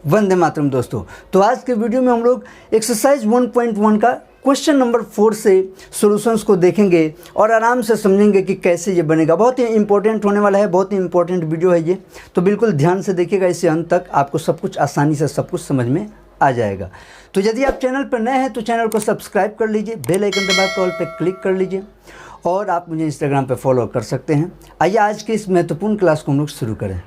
वंदे मातरम दोस्तों। तो आज के वीडियो में हम लोग एक्सरसाइज 1.1 का क्वेश्चन नंबर 4 से सॉल्यूशंस को देखेंगे और आराम से समझेंगे कि कैसे ये बनेगा। बहुत ही इंपॉर्टेंट होने वाला है, बहुत ही इंपॉर्टेंट वीडियो है ये, तो बिल्कुल ध्यान से देखिएगा, इससे अंत तक आपको सब कुछ आसानी से सब कुछ समझ में आ जाएगा। तो यदि आप चैनल पर नए हैं तो चैनल को सब्सक्राइब कर लीजिए, बेल आइकन दबा कर ऑल पे क्लिक कर लीजिए और आप मुझे इंस्टाग्राम पे फॉलो कर सकते हैं। आइए आज की इस महत्वपूर्ण क्लास को हम लोग शुरू करें।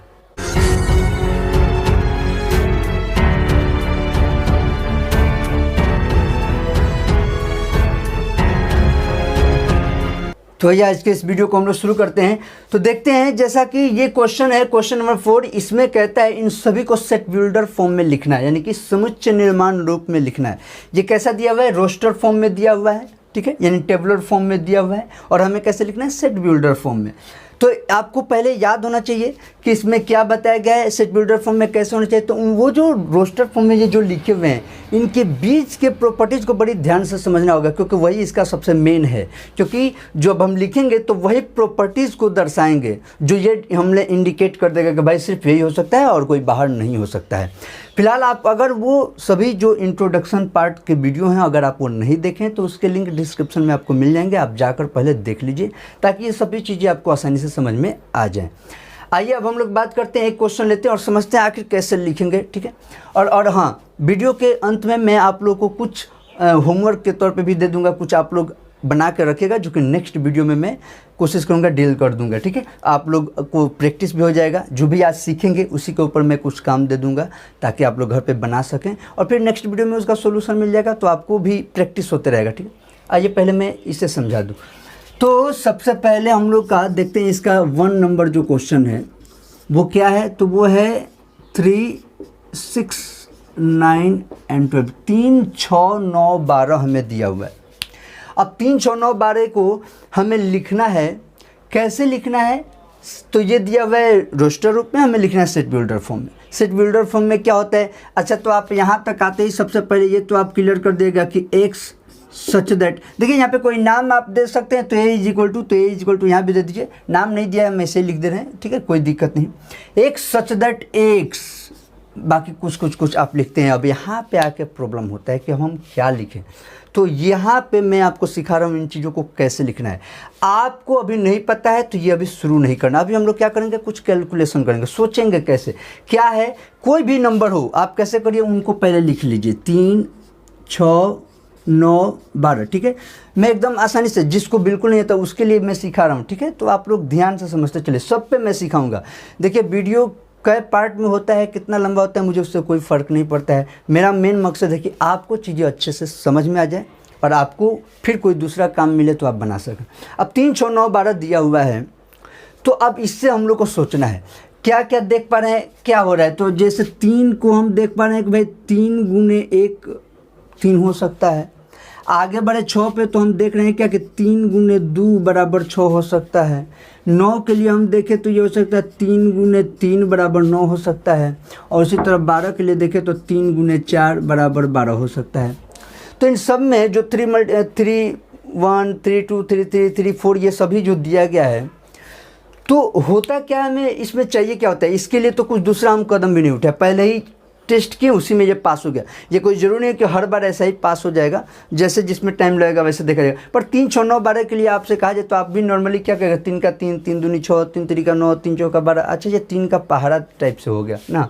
तो आइए आज के इस वीडियो को हम लोग शुरू करते हैं। तो देखते हैं, जैसा कि ये क्वेश्चन है, क्वेश्चन नंबर 4, इसमें कहता है इन सभी को सेट बिल्डर फॉर्म में लिखना है, यानी कि समुच्चय निर्माण रूप में लिखना है। ये कैसा दिया हुआ है? रोस्टर फॉर्म में दिया हुआ है, ठीक है, यानी टेबुलर फॉर्म में दिया हुआ है। और हमें कैसे लिखना है? सेट बिल्डर फॉर्म में। तो आपको पहले याद होना चाहिए कि इसमें क्या बताया गया है, सेट बिल्डर फॉर्म में कैसे होना चाहिए। तो वो जो रोस्टर फॉर्म में ये जो लिखे हुए हैं, इनके बीच के प्रॉपर्टीज़ को बड़ी ध्यान से समझना होगा, क्योंकि वही इसका सबसे मेन है। क्योंकि जो अब हम लिखेंगे तो वही प्रॉपर्टीज़ को दर्शाएंगे जो ये हमने इंडिकेट कर देगा कि भाई सिर्फ यही हो सकता है और कोई बाहर नहीं हो सकता है। फिलहाल आप अगर वो सभी जो इंट्रोडक्शन पार्ट के वीडियो हैं, अगर आप वो नहीं देखें तो उसके लिंक डिस्क्रिप्शन में आपको मिल जाएंगे, आप जाकर पहले देख लीजिए ताकि ये सभी चीज़ें आपको आसानी से समझ में आ जाएं। आइए अब हम लोग बात करते हैं, एक क्वेश्चन लेते हैं और समझते हैं आखिर कैसे लिखेंगे, ठीक है। और हाँ, वीडियो के अंत में मैं आप लोगों को कुछ होमवर्क के तौर पे भी दे दूंगा, कुछ आप लोग बना के रखेगा जो कि नेक्स्ट वीडियो में मैं कोशिश करूंगा डील कर दूंगा, ठीक है। आप लोग को प्रैक्टिस भी हो जाएगा, जो भी आज सीखेंगे उसी के ऊपर मैं कुछ काम दे दूंगा ताकि आप लोग घर पे बना सकें और फिर नेक्स्ट वीडियो में उसका सोल्यूशन मिल जाएगा, तो आपको भी प्रैक्टिस होते रहेगा, ठीक है। आइए पहले मैं इसे समझा दूँ। तो सबसे पहले हम लोग का देखते हैं, इसका 1 नंबर जो क्वेश्चन है वो क्या है, तो वो है 3, 6, 9 एंड 12, 3, 6, 9, 12 हमें दिया हुआ है। अब 3, 6, 9, 12 को हमें लिखना है, कैसे लिखना है? तो ये दिया हुआ है रोस्टर रूप में, हमें लिखना है सेट बिल्डर फॉर्म में। सेट बिल्डर फॉर्म में क्या होता है? अच्छा, तो आप यहाँ तक आते ही सबसे पहले ये तो आप क्लियर कर देगा कि एक्स सच दैट, देखिए यहाँ पे कोई नाम आप दे सकते हैं, तो ए इज इक्वल टू, तो ए इज इक्वल टू यहाँ भी दे दीजिए, नाम नहीं दिया है हम ऐसे ही लिख दे रहे हैं, ठीक है, कोई दिक्कत नहीं। एक्स सच दैट एक्स, बाकी कुछ आप लिखते हैं। अब यहाँ पे आके प्रॉब्लम होता है कि हम क्या लिखें, तो यहाँ पे मैं आपको सिखा रहा हूँ इन चीज़ों को कैसे लिखना है। आपको अभी नहीं पता है तो ये अभी शुरू नहीं करना। अभी हम लोग क्या करेंगे, कुछ कैलकुलेशन करेंगे, सोचेंगे कैसे क्या है। कोई भी नंबर हो आप कैसे करिए, उनको पहले लिख लीजिए, 3, 6, 9, 12, ठीक है। मैं एकदम आसानी से, जिसको बिल्कुल नहीं आता उसके लिए मैं सिखा रहा हूँ, ठीक है। तो आप लोग ध्यान से समझते चले, सब पे मैं सिखाऊंगा। देखिए वीडियो कई पार्ट में होता है, कितना लंबा होता है मुझे उससे कोई फ़र्क नहीं पड़ता है। मेरा मेन मकसद है कि आपको चीज़ें अच्छे से समझ में आ जाए और आपको फिर कोई दूसरा काम मिले तो आप बना सकें। अब 3, 6, 9, 12 दिया हुआ है, तो अब इससे हम लोग को सोचना है क्या क्या देख पा रहे हैं क्या हो रहा है। तो जैसे 3 को हम देख पा रहे हैं कि भाई 3 गुने 1 3 हो सकता है। आगे बढ़े 6 पे तो हम देख रहे हैं क्या कि 3 गुने 2 बराबर 6 हो सकता है। 9 के लिए हम देखें तो ये हो सकता है 3 गुने 3 बराबर 9 हो सकता है। और उसी तरह 12 के लिए देखें तो 3 गुने 4 बराबर 12 हो सकता है। तो इन सब में जो 3, 1, 3, 2, 3, 3, 3, 4 ये सभी जो दिया गया है, तो होता क्या हमें इसमें चाहिए क्या होता है, इसके लिए तो कुछ दूसरा हम कदम भी नहीं उठाया, पहले ही टेस्ट किए उसी में ये पास हो गया। ये कोई ज़रूरी नहीं है कि हर बार ऐसा ही पास हो जाएगा, जैसे जिसमें टाइम लगेगा वैसे देखा जाएगा। पर 3, 6, 9, 12 के लिए आपसे कहा जाए तो आप भी नॉर्मली क्या कहेगा, 3 का 3, 3 दूनी 6, 3 3 का 9, 3 4 का 12। अच्छा, ये 3 का पहाड़ा टाइप से हो गया ना।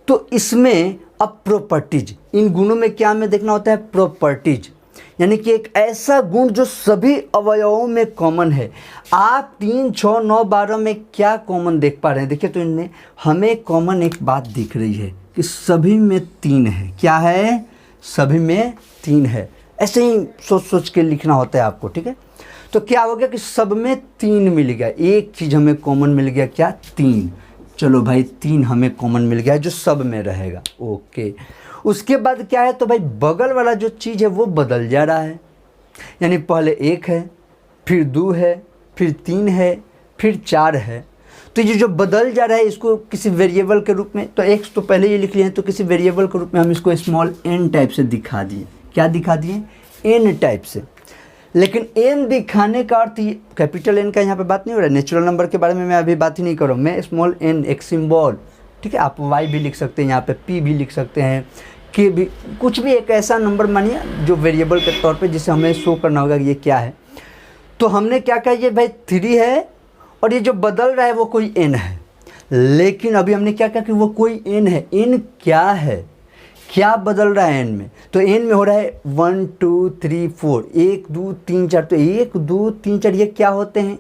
तो इसमें अब प्रॉपर्टीज, इन गुणों में क्या हमें देखना होता है? प्रॉपर्टीज, यानी कि एक ऐसा गुण जो सभी अवयवों में कॉमन है। आप 3, 6, 9, 12 में क्या कॉमन देख पा रहे हैं? देखिए, तो इनमें हमें कॉमन एक बात दिख रही है कि सभी में 3 है। क्या है? सभी में 3 है। ऐसे ही सोच सोच के लिखना होता है आपको, ठीक है। तो क्या हो गया कि सब में 3 मिल गया, एक चीज़ हमें कॉमन मिल गया, क्या? 3। चलो भाई 3 हमें कॉमन मिल गया जो सब में रहेगा, ओके। उसके बाद क्या है, तो भाई बगल वाला जो चीज़ है वो बदल जा रहा है, यानी पहले 1 है, फिर 2 है, फिर 3 है, फिर 4 है। तो ये जो बदल जा रहा है इसको किसी वेरिएबल के रूप में, तो एक्स तो पहले ही लिख लिए हैं, तो किसी वेरिएबल के रूप में हम इसको स्मॉल n टाइप से दिखा दिए। क्या दिखा दिए? n टाइप से। लेकिन n दिखाने का अर्थ ये, कैपिटल N का यहाँ पे बात नहीं हो रहा है, नेचुरल नंबर के बारे में मैं अभी बात ही नहीं कर रहा हूँ, मैं स्मॉल n एक सिंबल, ठीक है। आप y भी लिख सकते हैं, यहाँ पे p भी लिख सकते हैं, k भी, कुछ भी एक ऐसा नंबर मानिए जो वेरिएबल के तौर पे जिसे हमें शो करना होगा कि ये क्या है। तो हमने क्या कहा, ये भाई 3 है और ये जो बदल रहा है वो कोई n है, लेकिन अभी हमने क्या कहा कि वो कोई n है। n क्या है, क्या बदल रहा है n में? तो n में हो रहा है 1 2 3 4, 1 2 3 4। तो 1 2 3 4 ये क्या होते हैं?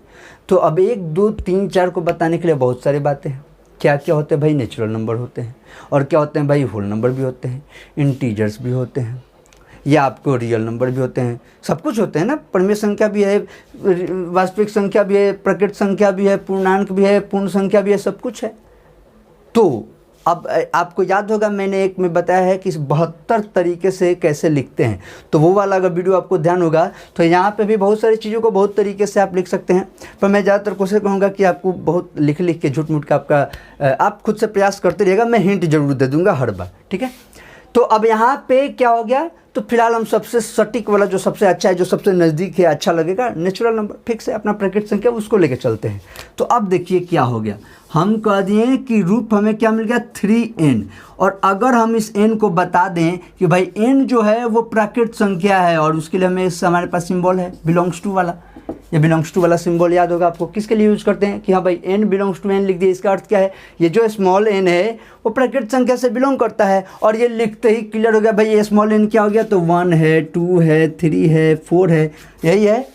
तो अब 1 2 3 4 को बताने के लिए बहुत सारी बातें हैं। क्या क्या होते हैं भाई? नेचुरल नंबर होते हैं। और क्या होते हैं भाई? होल नंबर भी होते हैं, इंटीजर्स भी होते हैं, या आपको रियल नंबर भी होते हैं, सब कुछ होते हैं ना। परिमेय संख्या भी है, वास्तविक संख्या भी है, प्रकृत संख्या भी है, पूर्णांक भी है, पूर्ण संख्या भी है, सब कुछ है। तो अब आपको याद होगा मैंने एक में बताया है कि 72 तरीके से कैसे लिखते हैं, तो वो वाला अगर वीडियो आपको ध्यान होगा तो यहाँ पे भी बहुत सारी चीज़ों को बहुत तरीके से आप लिख सकते हैं। पर मैं ज़्यादातर कोशिश कहूँगा कि आपको बहुत लिख लिख के झूठ मूठ का आपका आप खुद से प्रयास करते रहिएगा। मैं हिंट जरूर दे दूँगा हर बार, ठीक है। तो अब यहाँ पे क्या हो गया, तो फिलहाल हम सबसे सटीक वाला जो सबसे अच्छा है, जो सबसे नज़दीक है, अच्छा लगेगा, नेचुरल नंबर फिक्स है, अपना प्रकृत संख्या, उसको लेके चलते हैं। तो अब देखिए क्या हो गया, हम कह दिए कि रूप हमें क्या मिल गया 3n। और अगर हम इस n को बता दें कि भाई n जो है वो प्राकृत संख्या है, और उसके लिए हमें हमारे पास सिंबल है बिलोंग्स टू वाला। ये बिलोंग्स टू वाला सिंबल याद होगा आपको, किसके लिए यूज़ करते हैं कि हाँ भाई n बिलोंग्स टू n लिख दिए। इसका अर्थ क्या है, ये जो स्मॉल n है वो प्राकृत संख्या से बिलोंग करता है। और ये लिखते ही क्लियर हो गया भाई ये स्मॉल n क्या हो गया, तो 1 है, 2 है, 3 है, 4 है, यही है।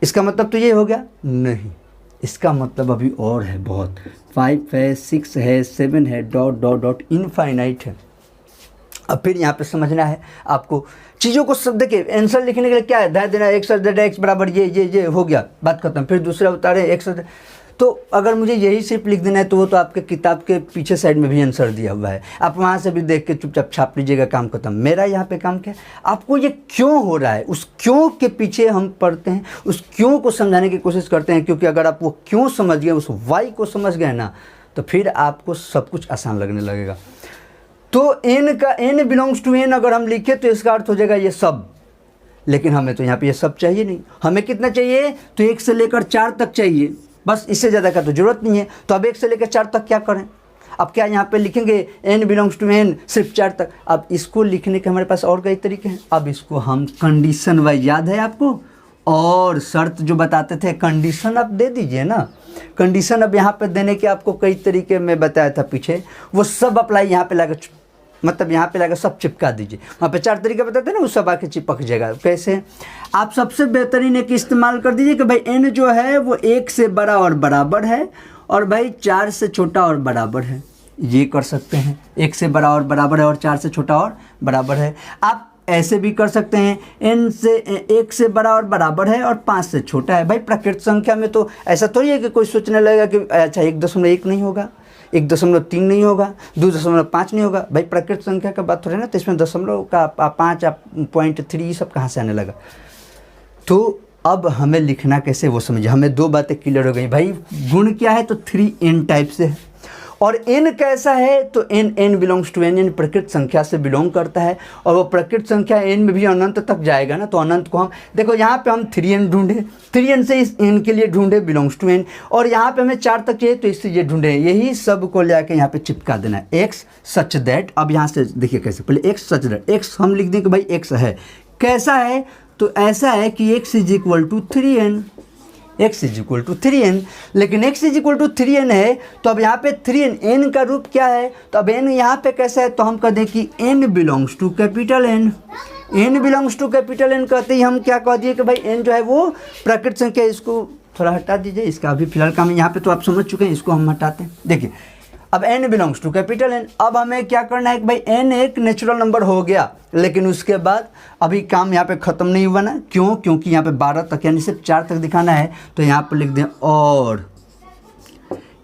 इसका मतलब तो ये हो गया नहीं, इसका मतलब अभी और है बहुत, 5 है, 6 है, 7 है, डॉट डॉट डॉट इनफाइनाइट है। अब फिर यहाँ पे समझना है आपको चीज़ों को। सब देखिए आंसर लिखने के लिए क्या है, ध्यान देना, x बराबर ये हो गया, बात खत्म। फिर दूसरा उतारे x, तो अगर मुझे यही सिर्फ लिख देना है तो वो तो आपके किताब के पीछे साइड में भी आंसर दिया हुआ है, आप वहाँ से भी देख के चुपचाप छाप लीजिएगा, काम खत्म। मेरा यहाँ पे काम क्या है, आपको ये क्यों हो रहा है, उस क्यों के पीछे हम पढ़ते हैं, उस क्यों को समझाने की कोशिश करते हैं। क्योंकि अगर आप वो क्यों समझ गए, उस वाई को समझ गए ना, तो फिर आपको सब कुछ आसान लगने लगेगा। तो n का n बिलोंग्स टू n अगर हम लिखे तो इसका अर्थ हो जाएगा ये सब, लेकिन हमें तो यहाँ पे ये सब चाहिए नहीं। हमें कितना चाहिए, तो 1 से लेकर 4 तक चाहिए, बस, इससे ज़्यादा का तो ज़रूरत नहीं है। तो अब 1 से लेकर 4 तक क्या करें, अब क्या यहाँ पे लिखेंगे n बिलोंग्स टू n सिर्फ 4 तक। अब इसको लिखने के हमारे पास और कई तरीके हैं। अब इसको हम कंडीशन वाइज, याद है आपको, और शर्त जो बताते थे, कंडीशन आप दे दीजिए ना। कंडीशन अब यहाँ पे देने के आपको कई तरीके में बताया था पीछे, वो सब अप्लाई यहाँ पे लाकर, मतलब यहाँ पे लाकर सब चिपका दीजिए। वहाँ पे 4 तरीके बताते हैं ना, वो सब आके चिपक जाएगा। कैसे, आप सबसे बेहतरीन एक इस्तेमाल कर दीजिए कि भाई n जो है वो 1 से बड़ा और बराबर है, और भाई 4 से छोटा और बराबर है। ये कर सकते हैं, 1 से बड़ा और बराबर है और 4 से छोटा और बराबर है। आप ऐसे भी कर सकते हैं, n से 1 से बड़ा और बराबर है और 5 से छोटा है। भाई प्राकृत संख्या में तो ऐसा थोड़ी है कि कोई सोचने लगेगा कि अच्छा 1.1 नहीं होगा, 1.3 नहीं होगा, 2.5 नहीं होगा। भाई प्राकृत संख्या का बात हो रही है ना, तो इसमें दशमलव का 5 या 0.3 सब कहाँ से आने लगा। तो अब हमें लिखना कैसे वो समझिए। हमें 2 बातें क्लियर हो गई। भाई गुण क्या है, तो 3n टाइप से है, और n कैसा है, तो n बिलोंग्स टू n प्रकृत संख्या से बिलोंग करता है, और वो प्रकृत संख्या n में भी अनंत तक जाएगा ना। तो अनंत को हम देखो, यहाँ पे हम 3n ढूंढे, 3n से इस n के लिए ढूंढे बिलोंग्स टू n, और यहाँ पे हमें 4 तक चाहिए तो इससे ये ढूंढे। यही सब को ले आके यहाँ पे चिपका देना है, x सच दैट। अब यहाँ से देखिए कैसे, पहले x सच दैट, x हम लिख दें कि भाई x है, कैसा है, तो ऐसा है कि x is equal to 3n, x is equal to 3n। लेकिन x is equal to 3n है, तो अब यहाँ पे 3n, n का रूप क्या है, तो अब n यहाँ पे कैसा है, तो हम कह दें कि n belongs to capital n। n belongs to capital n कहते ही हम क्या कह दिए कि भाई n जो है वो प्राकृत संख्या। इसको थोड़ा हटा दीजिए, इसका अभी फिलहाल काम यहाँ पे तो आप समझ चुके हैं, इसको हम हटाते हैं। देखिए अब n belongs to capital n। अब हमें क्या करना है कि भाई n एक नेचुरल नंबर हो गया, लेकिन उसके बाद अभी काम यहाँ पे ख़त्म नहीं हुआ ना। क्यों, क्योंकि यहाँ पे 12 तक यानी सिर्फ 4 तक दिखाना है। तो यहाँ पर लिख दें और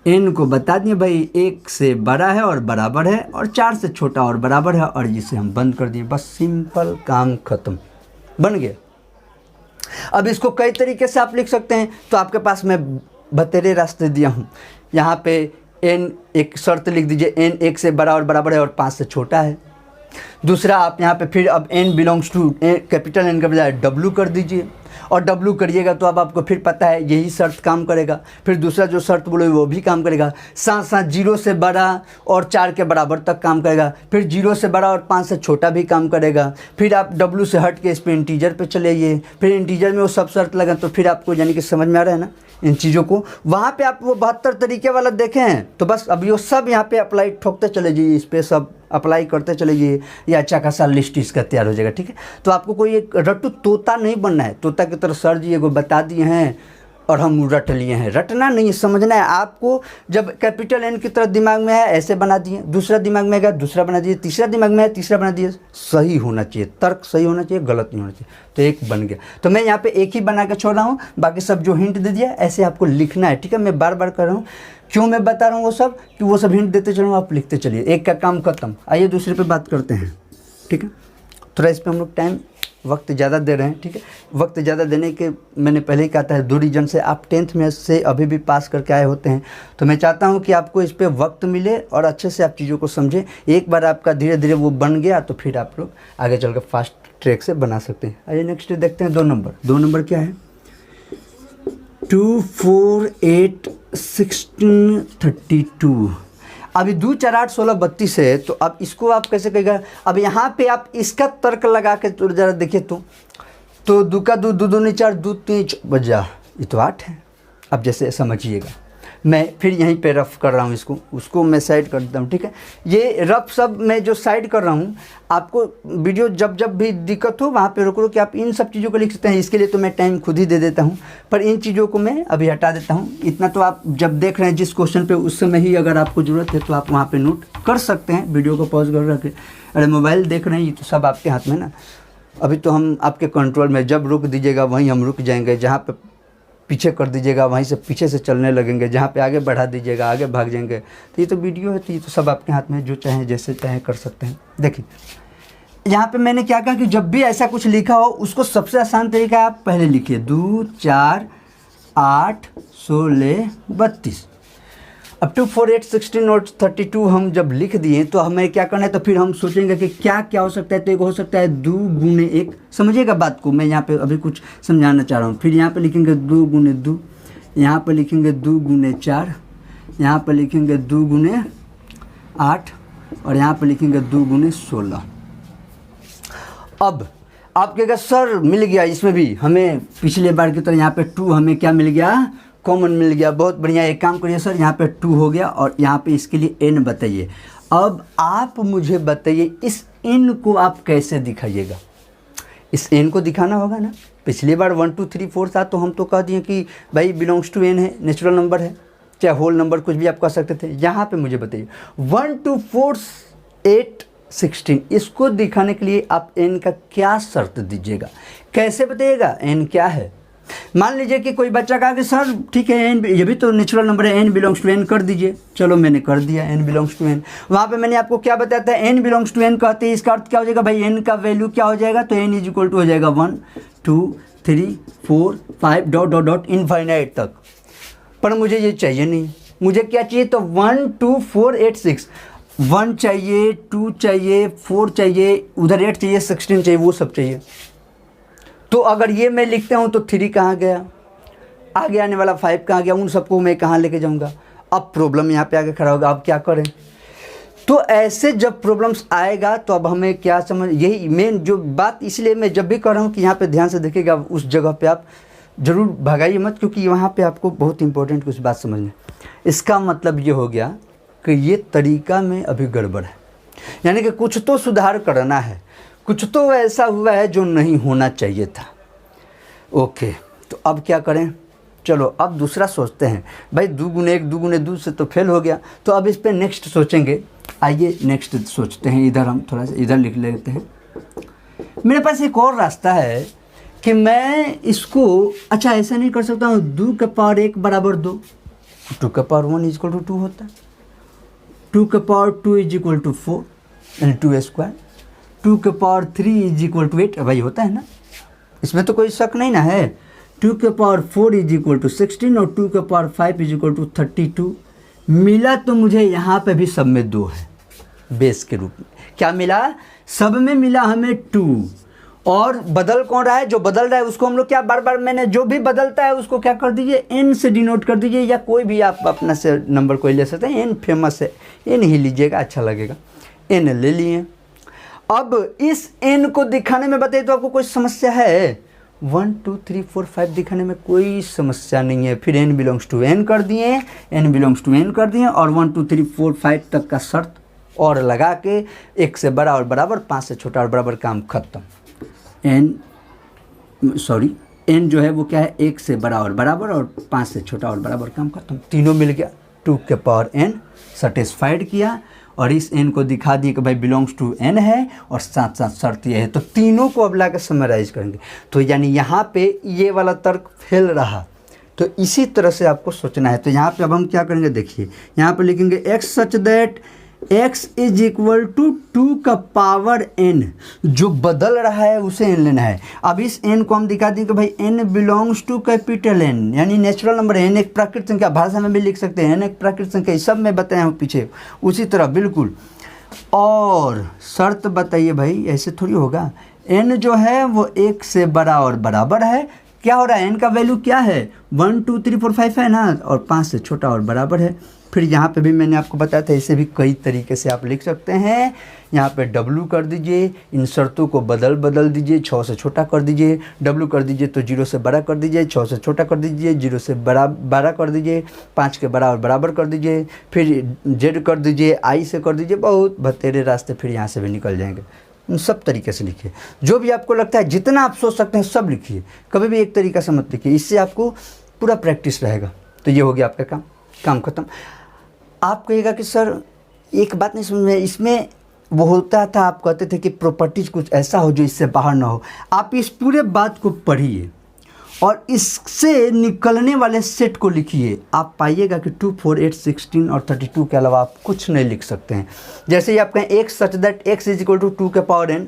n को बता दिए भाई 1 से बड़ा है और बराबर है, और 4 से छोटा और बराबर है, और जिसे हम बंद कर दिए, बस सिंपल, काम ख़त्म, बन गया। अब इसको कई तरीके से आप लिख सकते हैं, तो आपके पास मैं बतेरे रास्ते दिया हूँ। यहाँ पे n एक शर्त लिख दीजिए, n 1 से बड़ा और बराबर है और 5 से छोटा है। दूसरा आप यहाँ पे फिर अब n belongs to capital n के बजाय w कर दीजिए, और डब्लू करिएगा तो अब आपको फिर पता है यही शर्त काम करेगा, फिर दूसरा जो शर्त बोले वो भी काम करेगा, साथ साथ 0 से बड़ा और 4 के बराबर तक काम करेगा, फिर 0 से बड़ा और 5 से छोटा भी काम करेगा, फिर आप डब्लू से हट के इस पर इंटीजर पे चले जाइए, फिर इंटीजर में वो सब शर्त लगा, तो फिर आपको यानी कि समझ में आ रहा है ना इन चीज़ों को। वहाँ पे आप वो 72 तरीके वाला देखे हैं, तो बस अब ये सब यहाँ पे अप्लाई ठोकते चले जाइए, इस पर सब अप्लाई करते चले जाइए, ये अच्छा खासा लिस्ट इसका तैयार हो जाएगा। ठीक है, तो आपको कोई एक रट्टू तोता नहीं बनना है, तोता की तरह सर जी को बता दिए हैं और हम रट लिए हैं, रटना नहीं, समझना है आपको। जब कैपिटल N की तरह दिमाग में है ऐसे बना दिए, दूसरा दिमाग में है दूसरा बना दिए, तीसरा दिमाग में है तीसरा बना दिए, सही होना चाहिए, तर्क सही होना चाहिए, गलत नहीं होना चाहिए, तो एक बन गया। तो मैं यहाँ पे एक ही बना के छोड़ रहा हूँ, बाकी सब जो हिंट दे दिया ऐसे आपको लिखना है। ठीक है, मैं बार बार कर रहा हूँ, क्यों मैं बता रहा हूँ वो सब, कि वो सब हिंट देते चलूँ, आप लिखते चलिए, एक का काम खत्म। आइए दूसरे पे बात करते हैं। ठीक है, थोड़ा इस पर हम लोग टाइम वक्त ज़्यादा दे रहे हैं। ठीक है, वक्त ज़्यादा देने के मैंने पहले ही कहा था, 2 रीजन से आप 10th में से अभी भी पास करके आए होते हैं, तो मैं चाहता हूं कि आपको इस पे वक्त मिले और अच्छे से आप चीज़ों को समझें। एक बार आपका धीरे धीरे वो बन गया तो फिर आप लोग आगे चल कर फास्ट ट्रैक से बना सकते हैं। आइए नेक्स्ट देखते हैं 2 नंबर। 2 नंबर क्या है? 2 4 8 16 32। अभी 2 4 8 16 32 है, तो अब इसको आप कैसे कहेगा? अब यहाँ पे आप इसका तर्क लगा के तो ज़रा देखिए, तो 2 का 2 2 2 4 2 3 बजा, ये तो 8 है। अब जैसे समझिएगा, मैं फिर यहीं पे रफ कर रहा हूँ, उसको मैं साइड कर देता हूँ। ठीक है, ये रफ सब मैं जो साइड कर रहा हूँ, आपको वीडियो जब भी दिक्कत हो वहाँ पे रोक लो कि आप इन सब चीज़ों को लिख सकते हैं। इसके लिए तो मैं टाइम खुद ही दे देता हूँ, पर इन चीज़ों को मैं अभी हटा देता हूँ। इतना तो आप जब देख रहे हैं जिस क्वेश्चन पे, उस समय ही अगर आपको ज़रूरत है तो आप वहाँ पर नोट कर सकते हैं, वीडियो को पॉज कर रख के। अरे मोबाइल देख रहे हैं, ये तो सब आपके हाथ में ना। अभी तो हम आपके कंट्रोल में, जब रुक दीजिएगा वहीं हम रुक जाएंगे, जहाँ पे पीछे कर दीजिएगा वहीं से पीछे से चलने लगेंगे, जहाँ पे आगे बढ़ा दीजिएगा आगे भाग जाएंगे। तो ये तो वीडियो है, तो ये तो सब आपके हाथ में, जो चाहें जैसे चाहें कर सकते हैं। देखिए यहाँ पे मैंने क्या कहा कि जब भी ऐसा कुछ लिखा हो उसको सबसे आसान तरीका आप पहले लिखिए, 2 4 8 16 32। अब 2 4 8 16 और 32 हम जब लिख दिए तो हमें क्या करना है, तो फिर हम सोचेंगे कि क्या क्या हो सकता है। तो एक हो सकता है 2 गुने 1, समझिएगा बात को, मैं यहाँ पे अभी कुछ समझाना चाह रहा हूँ। फिर यहाँ पे लिखेंगे 2 गुने 2, यहाँ पे लिखेंगे 2 गुने 4, यहाँ पे लिखेंगे 2 गुने 8 और यहाँ पे लिखेंगे 2 गुने 16। अब आप कहेगा सर मिल गया, इसमें भी हमें पिछले बार की तरह यहाँ पे 2 हमें क्या मिल गया, कॉमन मिल गया। बहुत बढ़िया, एक काम करिए सर, यहाँ पे 2 हो गया और यहाँ पे इसके लिए n बताइए। अब आप मुझे बताइए इस n को आप कैसे दिखाइएगा। इस n को दिखाना होगा ना। पिछली बार 1 2 3 4 था तो हम तो कह दिए कि भाई बिलोंग्स टू n है, नेचुरल नंबर है, चाहे होल नंबर कुछ भी आप कह सकते थे। यहाँ पे मुझे बताइए 1 2 4 8 16, इसको दिखाने के लिए आप n का क्या शर्त दीजिएगा, कैसे बताइएगा n क्या है। मान लीजिए कि कोई बच्चा कहा कि सर ठीक है n, ये भी तो नेचुरल नंबर है, n बिलोंग्स टू n कर दीजिए। चलो मैंने कर दिया, n बिलोंग्स टू n। वहाँ पे मैंने आपको क्या बताया था, n बिलोंग्स टू n कहते हैं, इसका अर्थ क्या हो जाएगा भाई, n का वैल्यू क्या हो जाएगा, तो n इज इक्वल टू हो जाएगा 1 2 3 4 5 डॉट डॉट डॉट इनफाइनाइट तक। पर मुझे ये चाहिए नहीं, मुझे क्या चाहिए, तो 1 2 4 8 6, 1 चाहिए, 2 चाहिए, 4 चाहिए, उधर 8 चाहिए, 16 चाहिए, वो सब चाहिए। तो अगर ये मैं लिखता हूँ तो 3 कहाँ गया, आगे आने वाला 5 कहाँ गया, उन सबको मैं कहाँ लेके जाऊँगा। अब प्रॉब्लम यहाँ पे आके खड़ा होगा, अब क्या करें। तो ऐसे जब प्रॉब्लम्स आएगा तो अब हमें क्या समझ, यही मेन जो बात, इसलिए मैं जब भी कह रहा हूँ कि यहाँ पे ध्यान से देखिएगा, उस जगह पे आप ज़रूर भगाइए मत, क्योंकि वहाँ पे आपको बहुत इंपॉर्टेंट कुछ बात समझना। इसका मतलब ये हो गया कि ये तरीका में अभी गड़बड़ है, यानी कि कुछ तो सुधार करना है, कुछ तो ऐसा हुआ है जो नहीं होना चाहिए था। ओके, तो अब क्या करें, चलो अब दूसरा सोचते हैं। भाई 2 गुने 1 2 गुने 2 से तो फेल हो गया, तो अब इस पे नेक्स्ट सोचेंगे। आइए नेक्स्ट सोचते हैं, इधर हम थोड़ा सा इधर लिख लेते हैं। मेरे पास एक और रास्ता है कि मैं इसको, अच्छा ऐसा नहीं कर सकता हूँ, 2 का पावर 1 बराबर 2, 2 का पावर 1 इज इक्वल टू 2 होता है, 2 का पावर 2 इज इक्वल टू 4 यानी 2 स्क्वायर, 2 का पावर 3 इज इक्वल टू 8, भाई होता है ना, इसमें तो कोई शक नहीं ना है। 2 का पावर 4 इज इक्वल टू 16 और 2 का पावर 5 इज इक्वल टू 32 मिला। तो मुझे यहाँ पे भी सब में 2 है बेस के रूप में। क्या मिला, सब में मिला हमें 2, और बदल कौन रहा है, जो बदल रहा है उसको हम लोग क्या बार बार, मैंने जो भी बदलता है उसको क्या कर दीजिए, एन से डिनोट कर दीजिए, या कोई भी आप अपना से नंबर कोई ले सकते हैं। एन फेमस है, एन ही लीजिएगा, अच्छा लगेगा। एन ले लिए। अब इस एन को दिखाने में बताइए तो आपको कोई समस्या है? 1 2 3 4 5 दिखाने में कोई समस्या नहीं है। फिर n बिलोंग्स टू n कर दिए, n बिलोंग्स टू n कर दिए, और 1 2 3 4 5 तक का शर्त और लगा के 1 से बड़ा और बराबर, 5 से छोटा और बराबर, काम खत्म। n जो है वो क्या है, 1 से बड़ा और बराबर और 5 से छोटा और बराबर, काम खत्म। तीनों मिल गया, 2 के पावर n सेटिस्फाइड किया, और इस n को दिखा दिए कि भाई बिलोंग्स टू n है, और साथ साथ शर्त ये है। तो तीनों को अब ला के समराइज करेंगे। तो यानी यहाँ पे ये वाला तर्क फेल रहा, तो इसी तरह से आपको सोचना है। तो यहाँ पे अब हम क्या करेंगे, देखिए यहाँ पे लिखेंगे x such that x is equal to 2 का पावर n, जो बदल रहा है उसे n लेना है। अब इस n को हम दिखा दें कि भाई n belongs to capital N, यानी नेचुरल नंबर है। n एक प्राकृतिक संख्या, भाषा में भी लिख सकते हैं n एक प्राकृतिक संख्या, सब में बताए हैं पीछे उसी तरह बिल्कुल। और शर्त बताइए भाई, ऐसे थोड़ी होगा। n जो है वो 1 से बड़ा और बराबर है। क्या हो रहा है, n का वैल्यू क्या है, 1 2 3 4 5 है ना, और 5 से छोटा और बराबर है। फिर यहाँ पे भी मैंने आपको बताया था, इसे भी कई तरीके से आप लिख सकते हैं। यहाँ पे W कर दीजिए, इन शर्तों को बदल दीजिए, 6 से छोटा कर दीजिए, W कर दीजिए तो 0 से बड़ा कर दीजिए, 6 से छोटा कर दीजिए, 0 से बड़ा 12 कर दीजिए, 5 के बड़ा और बराबर कर दीजिए, फिर Z कर दीजिए, I से कर दीजिए। बहुत बतेरे रास्ते फिर यहाँ से भी निकल जाएंगे। उन सब तरीके से लिखिए, जो भी आपको लगता है, जितना आप सोच सकते हैं सब लिखिए, कभी भी एक तरीका से मत लिखिए, इससे आपको पूरा प्रैक्टिस रहेगा। तो ये हो गया आपका काम खत्म। आप कहिएगा कि सर एक बात नहीं समझ में, इसमें वो होता था, आप कहते थे कि प्रॉपर्टीज कुछ ऐसा हो जो इससे बाहर ना हो। आप इस पूरे बात को पढ़िए और इससे निकलने वाले सेट को लिखिए, आप पाइएगा कि 2 4 8 16 और 32 के अलावा आप कुछ नहीं लिख सकते हैं। जैसे ही आप कहें x such that x is equal to 2 के पावर n,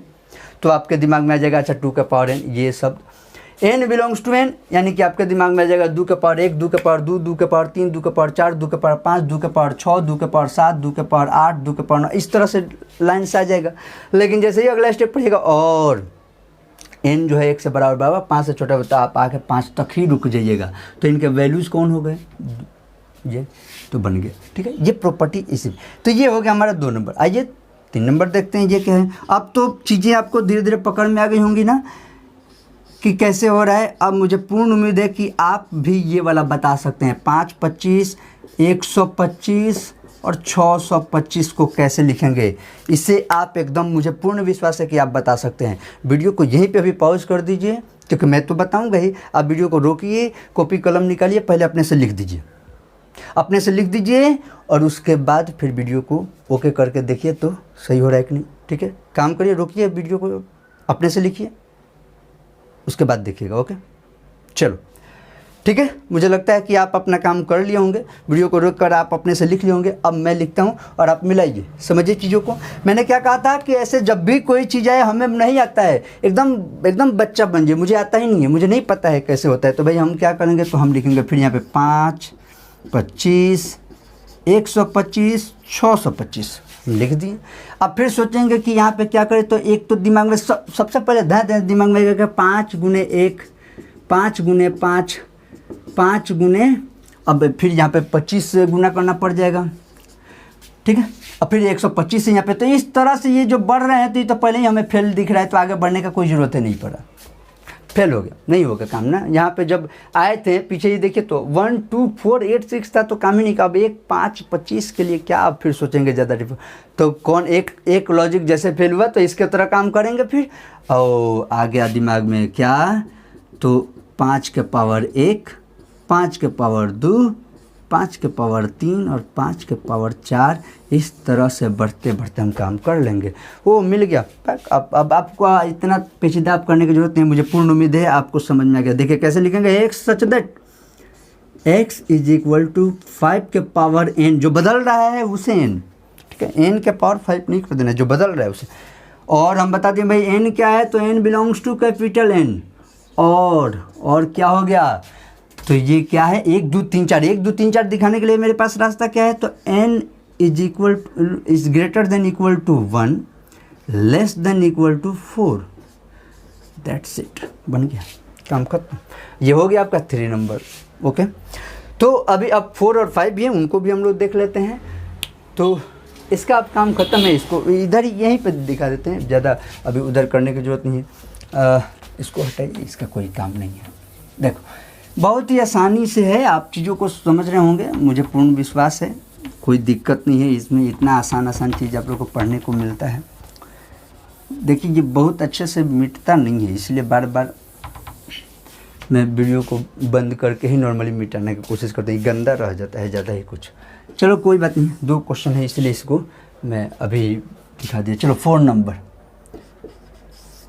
तो आपके दिमाग में आ जाएगा अच्छा 2 के पावर n ये शब्द। n बिलोंग्स टू n, यानी कि आपके दिमाग में आ जाएगा 2 के पावर 1, 2 के पावर 2, 2 के पावर 3, 2 के पावर 4, 2 के पावर 5, 2 के पावर 6, 2 के पावर 7, 2 के पावर 8, 2 के पावर 9, इस तरह से लाइन से आ जाएगा। लेकिन जैसे ही अगला स्टेप पढ़िएगा, और n जो है 1 से बड़ा और बराबर, 5 से छोटा होता है, आप आके 5 तक ही रुक जाइएगा। तो इनके वैल्यूज़ कौन हो गए, ये तो बन गए। ठीक है, ये प्रॉपर्टी इसी। तो ये हो गया हमारा 2 नंबर। आइए 3 नंबर देखते हैं, ये क्या है। अब तो चीज़ें आपको धीरे धीरे पकड़ में आ गई होंगी ना कि कैसे हो रहा है। अब मुझे पूर्ण उम्मीद है कि आप भी ये वाला बता सकते हैं। 5 25 125 और 625 को कैसे लिखेंगे, इससे आप एकदम, मुझे पूर्ण विश्वास है कि आप बता सकते हैं। वीडियो को यहीं पे अभी पॉज कर दीजिए, क्योंकि मैं तो बताऊंगा ही। आप वीडियो को रोकिए, कॉपी कलम निकालिए, पहले अपने से लिख दीजिए, अपने से लिख दीजिए, और उसके बाद फिर वीडियो को ओके करके देखिए तो सही हो रहा है कि नहीं। ठीक है, काम करिए, रोकिए वीडियो को, अपने से लिखिए, उसके बाद देखिएगा। ओके, चलो ठीक है। मुझे लगता है कि आप अपना काम कर लिए होंगे, वीडियो को रोक कर आप अपने से लिख लिए होंगे। अब मैं लिखता हूँ और आप मिलाइए, समझिए चीज़ों को। मैंने क्या कहा था कि ऐसे जब भी कोई चीज़ आए, हमें नहीं आता है, एकदम बच्चा बन जाए, मुझे आता ही नहीं है, मुझे नहीं पता है कैसे होता है, तो भाई हम क्या करेंगे, तो हम लिखेंगे फिर यहाँ पे 5 25 125 625 लिख दिए। अब फिर सोचेंगे कि यहाँ पे क्या करें, तो एक तो दिमाग में सबसे पहले दिमाग में आएगा 5 गुने 1, 5 गुने 5, 5 गुने, अब फिर यहाँ पे 25 से गुना करना पड़ जाएगा। ठीक है, अब फिर 125 से यहाँ पे, तो इस तरह से ये जो बढ़ रहे हैं, तो ये तो पहले ही हमें फेल दिख रहा है, तो आगे बढ़ने का कोई ज़रूरत ही नहीं पड़ा, फेल हो गया, नहीं होगा काम ना। यहाँ पे जब आए थे पीछे, ये देखिए तो 1 2 4 8 6 था, तो काम ही नहीं का। अब 1 5 25 के लिए क्या आप फिर सोचेंगे ज़्यादा तो कौन एक लॉजिक जैसे फेल हुआ, तो इसके तरह काम करेंगे फिर। और आ गया दिमाग में क्या, तो 5 के पावर 1, 5 के पावर 2, 5 के पावर 3 और 5 के पावर 4, इस तरह से बढ़ते बढ़ते हम काम कर लेंगे। वो मिल गया। अब आपको इतना पेचीदा आप करने की जरूरत नहीं, मुझे पूर्ण उम्मीद है आपको समझ में आ गया। देखिए कैसे लिखेंगे, x such that x is equal to 5 के पावर n, जो बदल रहा है उसे n, ठीक है, n के पावर 5 नहीं कर देना, जो बदल रहा है उसे। और हम बता दें भाई n क्या है, तो n belongs to capital N। और क्या हो गया, तो ये क्या है, 1 2 3 4, 1 2 3 4 दिखाने के लिए मेरे पास रास्ता क्या है, तो n is greater than equal to 1, less than equal to 4। That's it, बन गया, काम खत्म। ये हो गया आपका 3 नंबर। ओके, तो अभी अब 4 और 5 भी हैं, उनको भी हम लोग देख लेते हैं। तो इसका अब काम ख़त्म है, इसको इधर यहीं पे दिखा देते हैं, ज़्यादा अभी उधर करने की ज़रूरत नहीं है। इसको हटाइए, इसका कोई काम नहीं है। देखो, बहुत ही आसानी से है, आप चीज़ों को समझ रहे होंगे, मुझे पूर्ण विश्वास है, कोई दिक्कत नहीं है इसमें। इतना आसान चीज़ आप लोग को पढ़ने को मिलता है। देखिए, ये बहुत अच्छे से मिटता नहीं है, इसलिए बार बार मैं वीडियो को बंद करके ही नॉर्मली मिटाने की कोशिश करता हूँ। गंदा रह जाता है ज़्यादा ही कुछ। चलो कोई बात नहीं, 2 क्वेश्चन है इसलिए इसको मैं अभी दिखा दिया। चलो 4 नंबर।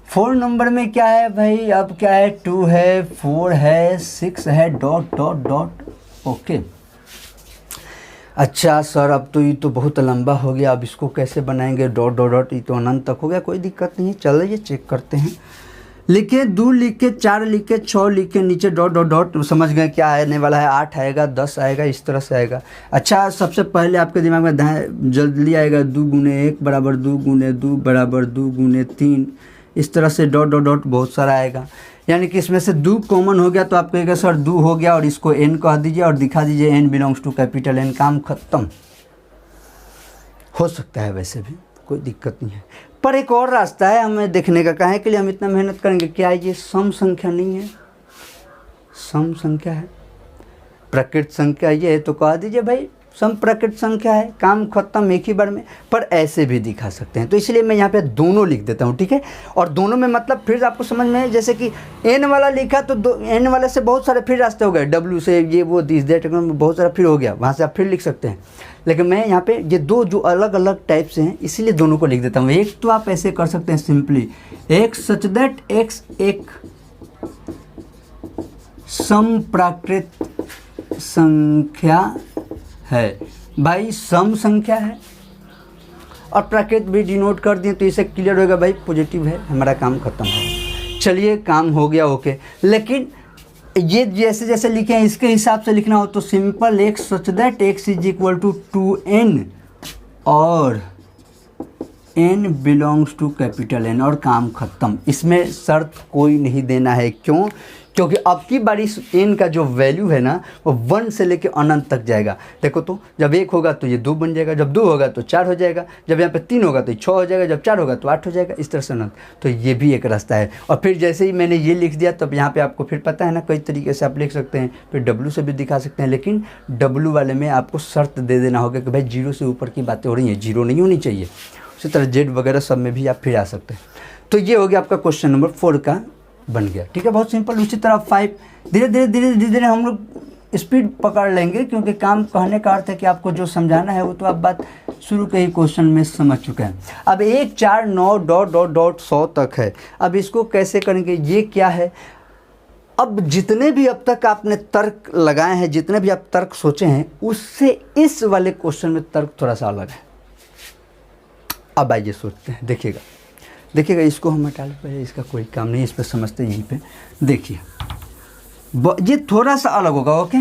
4 नंबर में क्या है भाई, अब क्या है, 2 है, 4 है, 6 है, डॉट डॉट डॉट। ओके, अच्छा सर, अब तो ये तो बहुत लंबा हो गया, अब इसको कैसे बनाएंगे, डॉट डॉट डॉट, ये तो अनंत तक हो गया। कोई दिक्कत नहीं है, चलिए चेक करते हैं। लिखे 2 लिखे, 4 लिखे, 6 लिखे, नीचे डॉट डॉट डॉट। समझ गए क्या आने वाला है, 8 आएगा, 10 आएगा, इस तरह से आएगा। अच्छा, सबसे पहले आपके दिमाग में जल्दी आएगा 2 गुने 1 बराबर 2 गुने 2 बराबर 2 गुने 3, इस तरह से डॉट डॉट डॉट बहुत सारा आएगा। यानी कि इसमें से 2 कॉमन हो गया तो आप कहेंगे सर 2 हो गया, और इसको n कह दीजिए और दिखा दीजिए n belongs to capital N, काम खत्म। हो सकता है वैसे भी, कोई दिक्कत नहीं है। पर एक और रास्ता है हमें देखने का, काहे के लिए हम इतना मेहनत करेंगे। क्या ये सम संख्या नहीं है, सम संख्या है, प्रकृत संख्या ये है, तो कह दीजिए भाई सम प्रकृत संख्या है, काम खत्म एक ही बार में। पर ऐसे भी दिखा सकते हैं, तो इसलिए मैं यहाँ पे दोनों लिख देता हूँ, ठीक है। और दोनों में मतलब फिर आपको समझ में है, जैसे कि n वाला लिखा तो n वाले से बहुत सारे फिर रास्ते हो गए, W से ये वो दिस दैट, बहुत सारा फिर हो गया, वहाँ से आप फिर लिख सकते हैं। लेकिन मैं यहाँ पे ये 2 जो अलग अलग टाइप से हैं, इसीलिए दोनों को लिख देता हूँ। एक तो आप ऐसे कर सकते हैं simply, x such that x एक समप्राकृत संख्या है। भाई सम संख्या है और प्राकृत भी डिनोट कर दिए, तो इसे क्लियर होगा भाई पॉजिटिव है, हमारा काम खत्म हो। चलिए, काम हो गया, ओके। लेकिन ये जैसे जैसे लिखे हैं इसके हिसाब से लिखना हो तो simple x such that x is equal to 2n और n belongs to capital N, और काम खत्म। इसमें शर्त कोई नहीं देना है, क्यों? क्योंकि अब की बारी n का जो वैल्यू है ना, वो 1 से लेके अनंत तक जाएगा। देखो तो, जब 1 होगा तो ये 2 बन जाएगा, जब 2 होगा तो 4 हो जाएगा, जब यहाँ पे 3 होगा तो 6 हो जाएगा, जब 4 होगा तो 8 हो जाएगा, इस तरह से अनंत। तो ये भी एक रास्ता है। और फिर जैसे ही मैंने ये लिख दिया, तब यहाँ पे आपको फिर पता है ना, कई तरीके से आप लिख सकते हैं। फिर W से भी दिखा सकते हैं, लेकिन W वाले में आपको शर्त दे देना होगा कि भाई 0 से ऊपर की बातें हो रही हैं, 0 नहीं होनी चाहिए। उसी तरह Z वगैरह सब में भी आप फिर आ सकते हैं। तो ये हो गया आपका क्वेश्चन नंबर 4 का बन गया, ठीक है, बहुत सिंपल। उसी तरह 5 धीरे धीरे हम लोग स्पीड पकड़ लेंगे, क्योंकि काम कहने का अर्थ है कि आपको जो समझाना है वो तो आप बात शुरू के ही क्वेश्चन में समझ चुके हैं। अब 1 4 9 डॉट डॉट डॉट 100 तक है। अब इसको कैसे करेंगे, ये क्या है? अब जितने भी अब तक आपने तर्क लगाए हैं, जितने भी आप तर्क सोचे हैं, उससे इस वाले क्वेश्चन में तर्क थोड़ा सा अलग है। अब आइए सोचते हैं, देखिएगा, इसको हम हटा लें पहले, इसका कोई काम नहीं, इस पर समझते हैं। यहीं पे देखिए, ये थोड़ा सा अलग होगा, ओके,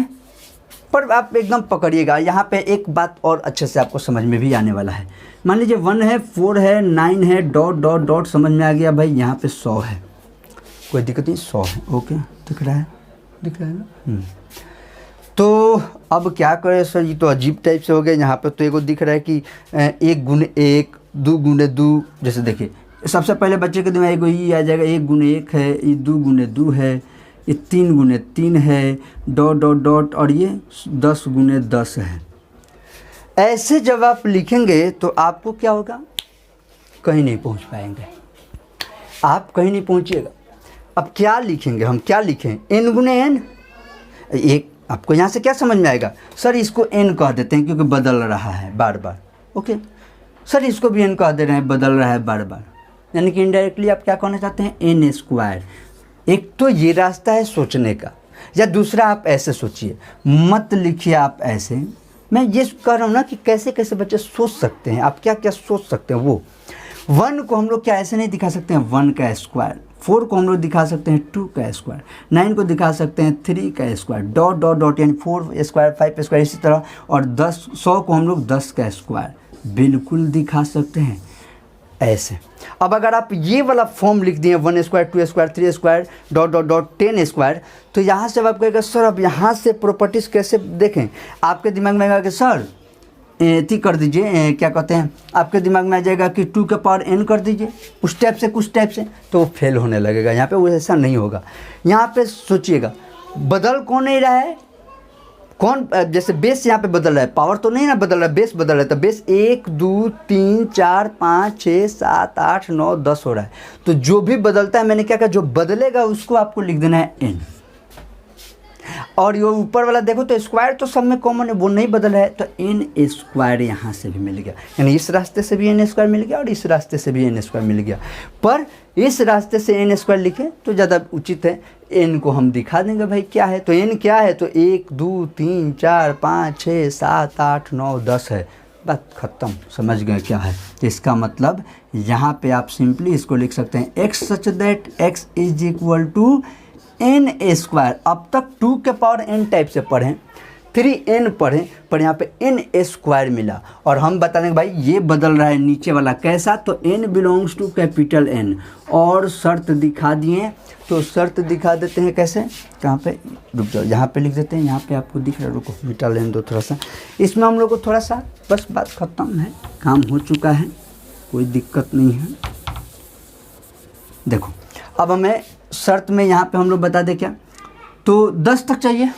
पर आप एकदम पकड़िएगा। यहाँ पे एक बात और अच्छे से आपको समझ में भी आने वाला है। मान लीजिए 1 है, 4 है, 9 है, डॉट डॉट डॉट, समझ में आ गया भाई। यहाँ पे 100 है, कोई दिक्कत नहीं, 100 है, ओके, दिख रहा है ना। तो अब क्या करें सर, ये तो अजीब टाइप से हो गया। यहाँ पे तो एगो दिख रहा है कि 1 गुने 1, 2 गुने 2, जैसे देखिए सबसे पहले बच्चे के दिमाग को ये आ जाएगा, 1 गुने 1 है, ये 2 गुने 2 है, ये 3 गुने 3 है, डॉट डॉट डॉट, और ये 10 गुने 10 है। ऐसे जब आप लिखेंगे तो आपको क्या होगा, कहीं नहीं पहुंच पाएंगे, आप कहीं नहीं पहुंचिएगा। अब क्या लिखेंगे, हम क्या लिखें, n गुने n। एक आपको यहाँ से क्या समझ में आएगा, सर इसको n कह देते हैं क्योंकि बदल रहा है बार बार, ओके। सर इसको भी n कह दे रहे हैं, बदल रहा है बार बार, यानी कि इनडायरेक्टली आप क्या कहना चाहते हैं, n स्क्वायर। एक तो ये रास्ता है सोचने का, या दूसरा आप ऐसे सोचिए, मत लिखिए आप ऐसे। मैं ये कह रहा हूँ ना कि कैसे कैसे बच्चे सोच सकते हैं, आप क्या क्या सोच सकते हैं। वो 1 को हम लोग क्या ऐसे नहीं दिखा सकते हैं 1 का स्क्वायर, 4 को हम लोग दिखा सकते हैं 2 का स्क्वायर, 9 को दिखा सकते हैं 3 का स्क्वायर, डॉट डॉट डॉट, यानी 4 स्क्वायर 5 स्क्वायर, इसी तरह। और 100 को हम लोग 10 का स्क्वायर बिल्कुल दिखा सकते हैं। ऐसे। अब अगर आप ये वाला फॉर्म लिख दिए 1 square 2 square 3 square dot dot dot 10 square, तो यहाँ से अब आप कहेगा सर अब यहाँ से प्रॉपर्टीज़ कैसे देखें, आपके दिमाग में आएगा कि सर एथी कर दीजिए, क्या कहते हैं, आपके दिमाग में आ जाएगा कि 2 के पावर n कर दीजिए, कुछ टाइप से, तो वो फेल होने लगेगा। यहाँ पे वो ऐसा नहीं होगा। यहाँ पे सोचिएगा बदल कौन नहीं रहा है, कौन, जैसे बेस यहाँ पे बदल रहा है, पावर तो नहीं ना बदल रहा है, बेस बदल रहा है। तो बेस 1 2 3 4 5 6 7 8 9 10 हो रहा है। तो जो भी बदलता है, मैंने क्या कहा, जो बदलेगा उसको आपको लिख देना है n। और ये ऊपर वाला देखो तो स्क्वायर तो सब में कॉमन है, वो नहीं बदल है, तो n स्क्वायर यहाँ से भी मिल गया, यानी इस रास्ते से भी n स्क्वायर मिल गया और इस रास्ते से भी n स्क्वायर मिल गया। पर इस रास्ते से n स्क्वायर लिखे तो ज़्यादा उचित है, n को हम दिखा देंगे भाई क्या है। तो n क्या है, तो 1 2 3 4 5 6 7 8 9 10 है, बात ख़त्म, समझ गए क्या है। तो इसका मतलब यहाँ पे आप सिंपली इसको लिख सकते हैं x such that x is equal to n square. अब तक 2 के पावर n टाइप से पढ़ें, 3n पढ़ें, पर यहाँ पे n स्क्वायर मिला। और हम बता देंगे भाई ये बदल रहा है नीचे वाला कैसा, तो n belongs to capital N। और शर्त दिखा दिए, तो शर्त दिखा देते हैं कैसे, कहाँ पे, रुक जाओ, यहाँ पे लिख देते हैं, यहाँ पे आपको दिख रहा है, रुको मिटा लेने दो थोड़ा सा। इसमें हम लोग को थोड़ा सा बस बात ख़त्म है, काम हो चुका है, कोई दिक्कत नहीं है। देखो अब हमें शर्त में यहाँ पे हम लोग बता दें क्या, तो 10 तक चाहिए।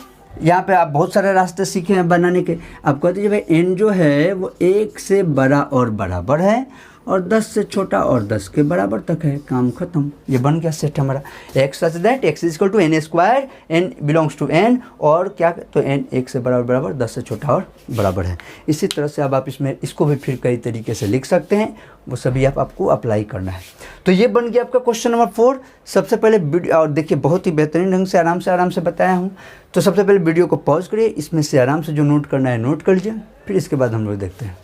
यहाँ पे आप बहुत सारे रास्ते सीखे हैं बनाने के। आप कहते हैं भाई n जो है वो 1 से बड़ा और बराबर है और 10 से छोटा और 10 के बराबर तक है, काम खत्म। ये बन गया सेट हमारा, x such that x is equal to n square, n belongs to n, और क्या, तो n 1 से बड़ा और बराबर 10 से छोटा और बराबर है। इसी तरह से अब आप इसमें इसको भी फिर कई तरीके से लिख सकते हैं, वो सभी आपको अप्लाई करना है। तो ये बन गया आपका क्वेश्चन नंबर 4। सबसे पहले वीडियो, और देखिए बहुत ही बेहतरीन ढंग से आराम से बताया हूँ। तो सबसे पहले वीडियो को पॉज करिए, इसमें से आराम से जो नोट करना है नोट कर लीजिए, फिर इसके बाद हम लोग देखते हैं।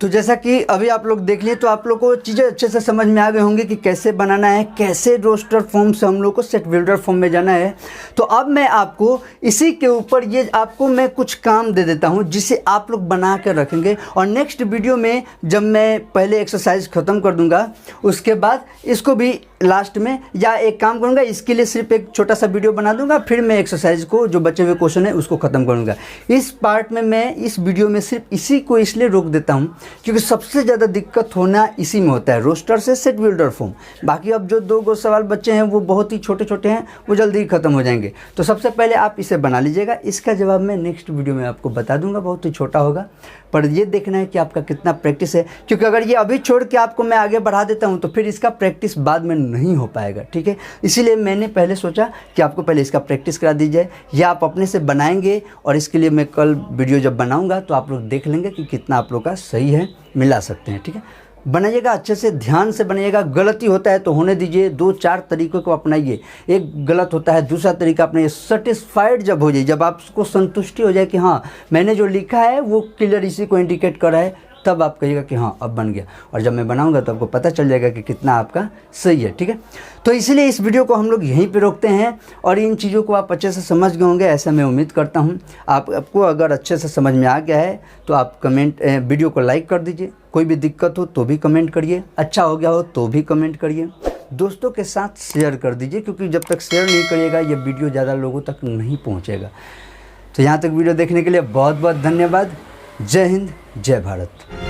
तो जैसा कि अभी आप लोग देख लिए, तो आप लोग को चीज़ें अच्छे से समझ में आ गए होंगे कि कैसे बनाना है, कैसे रोस्टर फॉर्म से हम लोग को सेट बिल्डर फॉर्म में जाना है। तो अब मैं आपको इसी के ऊपर ये आपको मैं कुछ काम दे देता हूँ जिसे आप लोग बना कर रखेंगे, और नेक्स्ट वीडियो में जब मैं पहले एक्सरसाइज ख़त्म कर दूँगा उसके बाद इसको भी लास्ट में, या एक काम करूँगा इसके लिए सिर्फ एक छोटा सा वीडियो बना दूँगा, फिर मैं एक्सरसाइज को जो बचे हुए क्वेश्चन है उसको ख़त्म करूँगा। इस पार्ट में मैं इस वीडियो में सिर्फ इसी को इसलिए रोक देता हूँ क्योंकि सबसे ज़्यादा दिक्कत होना इसी में होता है, रोस्टर से सेट बिल्डर फॉर्म। बाकी अब जो 2 सवाल बच्चे हैं वो बहुत ही छोटे छोटे हैं, वो जल्दी ही ख़त्म हो जाएंगे। तो सबसे पहले आप इसे बना लीजिएगा, इसका जवाब मैं नेक्स्ट वीडियो में आपको बता दूंगा, बहुत ही छोटा होगा, पर ये देखना है कि आपका कितना प्रैक्टिस है, क्योंकि अगर ये अभी छोड़ के आपको मैं आगे बढ़ा देता हूँ तो फिर इसका प्रैक्टिस बाद में नहीं हो पाएगा, ठीक है। इसीलिए मैंने पहले सोचा कि आपको पहले इसका प्रैक्टिस करा दी जाए, या आप अपने से बनाएंगे, और इसके लिए मैं कल वीडियो जब बनाऊँगा तो आप लोग देख लेंगे कि कितना आप लोग का सही है, मिला सकते हैं, ठीक है। बनाइएगा, अच्छे से ध्यान से बनाइएगा। गलती होता है तो होने दीजिए, 2-4 तरीकों को अपनाइए। एक गलत होता है, दूसरा तरीका अपनाइए। सेटिस्फाइड जब हो जाए, जब आपको संतुष्टि हो जाए कि हाँ मैंने जो लिखा है वो क्लियर इसी को इंडिकेट कर रहा है, तब आप कहिएगा कि हाँ अब बन गया। और जब मैं बनाऊंगा तो आपको पता चल जाएगा कि कितना आपका सही है, ठीक है। तो इसलिए इस वीडियो को हम लोग यहीं पे रोकते हैं, और इन चीज़ों को आप अच्छे से समझ गए होंगे, ऐसा मैं उम्मीद करता हूँ। आपको अगर अच्छे से समझ में आ गया है तो आप वीडियो को लाइक कर दीजिए, कोई भी दिक्कत हो तो भी कमेंट करिए, अच्छा हो गया हो तो भी कमेंट करिए, दोस्तों के साथ शेयर कर दीजिए, क्योंकि जब तक शेयर नहीं करिएगा ये वीडियो ज़्यादा लोगों तक नहीं पहुँचेगा। तो यहाँ तक वीडियो देखने के लिए बहुत बहुत धन्यवाद। जय हिंद, जय भारत।